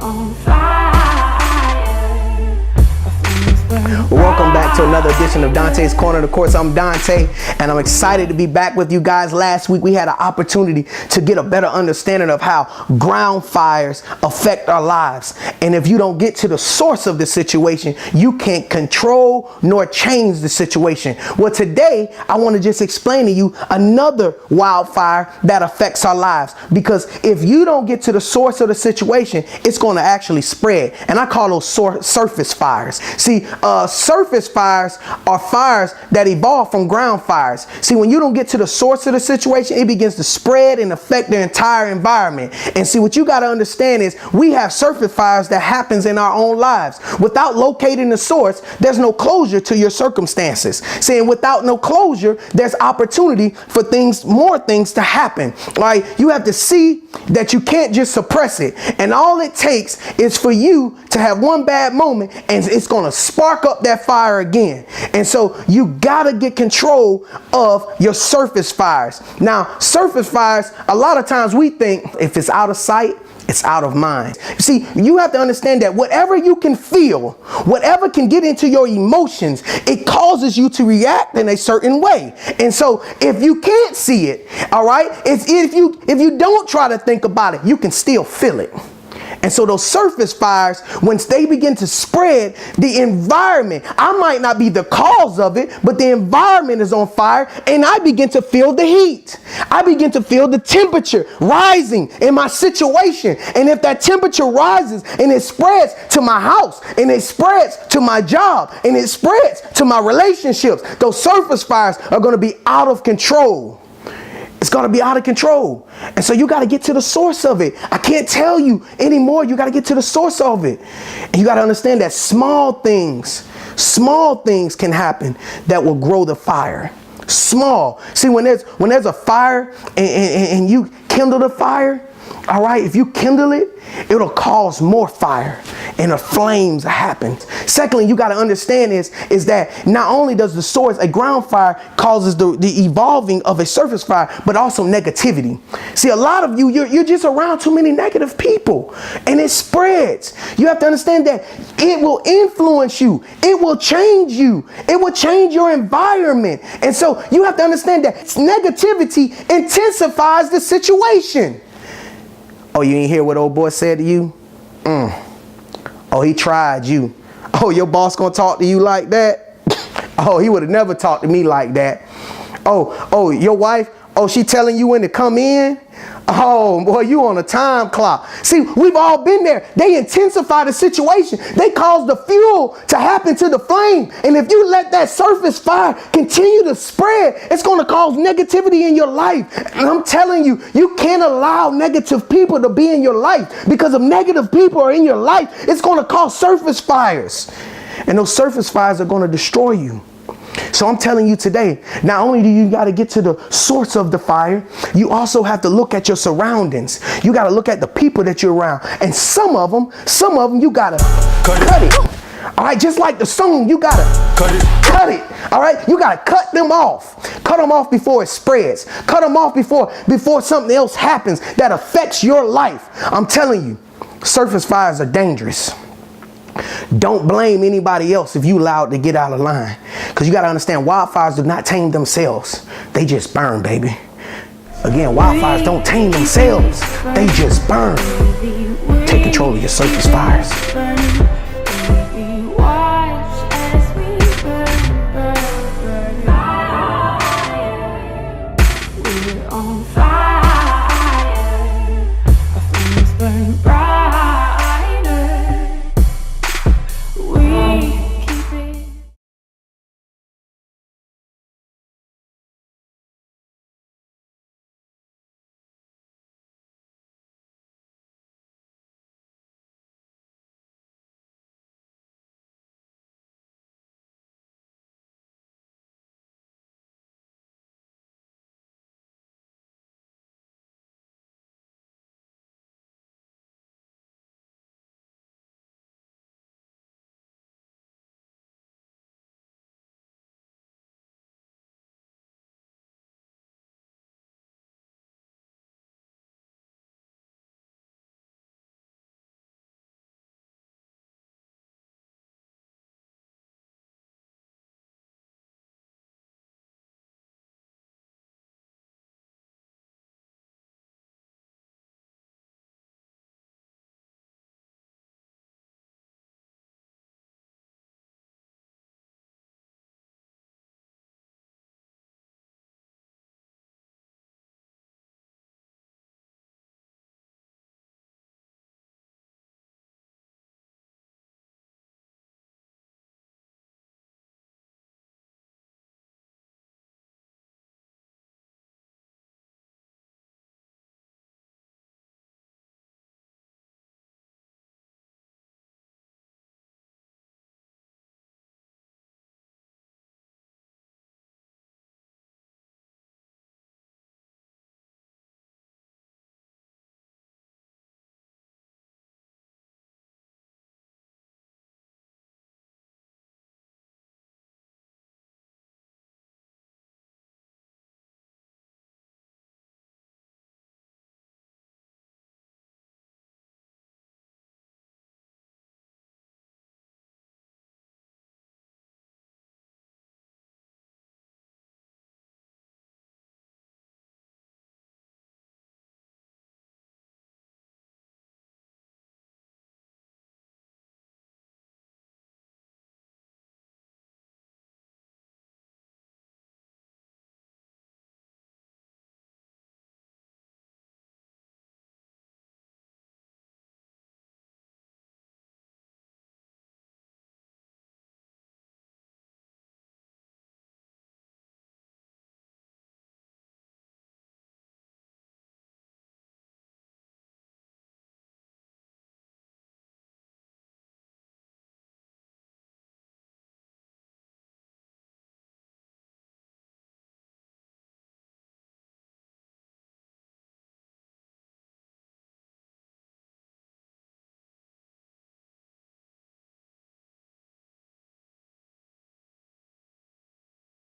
on fire. Welcome back to another edition of Dante's Corner. Of course, I'm Dante, and I'm excited to be back with you guys. Last week, we had an opportunity to get a better understanding of how ground fires affect our lives. And if you don't get to the source of the situation, you can't control nor change the situation. Well, today, I want to just explain to you another wildfire that affects our lives. Because if you don't get to the source of the situation, it's going to actually spread. And I call those surface fires. See, surface fires are fires that evolve from ground fires. See, when you don't get to the source of the situation, it begins to spread and affect the entire environment. And see, what you got to understand is we have surface fires that happens in our own lives. Without locating the source, there's no closure to your circumstances. Saying without no closure, there's opportunity for more things to happen. Right? You have to see that you can't just suppress it. And all it takes is for you to have one bad moment, and it's going to spark up that fire again. And so you got to get control of your surface fires. Now, surface fires, a lot of times we think if it's out of sight, it's out of mind. See, you have to understand that whatever you can feel, whatever can get into your emotions, it causes you to react in a certain way. And so if you can't see it, all right, if you don't try to think about it, you can still feel it. And so those surface fires, once they begin to spread, the environment, I might not be the cause of it, but the environment is on fire, and I begin to feel the heat. I begin to feel the temperature rising in my situation. And if that temperature rises and it spreads to my house, and it spreads to my job, and it spreads to my relationships, those surface fires are going to be out of control. It's going to be out of control. And so you got to get to the source of it. I can't tell you anymore. You got to get to the source of it. And you got to understand that small things can happen that will grow the fire. Small. See, when there's a fire and you kindle the fire, all right, if you kindle it, it'll cause more fire and the flames happen. Secondly, you got to understand is that not only does the source, a ground fire causes the evolving of a surface fire, but also negativity. See, a lot of you're just around too many negative people, and it spreads. You have to understand that it will influence you. It will change you. It will change your environment. And so you have to understand that negativity intensifies the situation. Oh, you ain't hear what old boy said to you? Oh, he tried you. Oh, your boss gonna talk to you like that? Oh, he would have never talked to me like that. Oh, your wife, oh, she telling you when to come in? Oh, boy, you on a time clock. See, we've all been there. They intensify the situation. They cause the fuel to happen to the flame. And if you let that surface fire continue to spread, it's going to cause negativity in your life. And I'm telling you, you can't allow negative people to be in your life, because if negative people are in your life, it's going to cause surface fires. And those surface fires are going to destroy you. So I'm telling you today, not only do you got to get to the source of the fire, you also have to look at your surroundings. You got to look at the people that you're around. And some of them you got to cut it. All right, just like the song, you got to cut it. All right, you got to cut them off. Cut them off before it spreads. Cut them off before something else happens that affects your life. I'm telling you, surface fires are dangerous. Don't blame anybody else if you allowed to get out of line. Because you got to understand, wildfires do not tame themselves. They just burn, baby. Again, wildfires don't tame themselves. They just burn. Take control of your surface fires.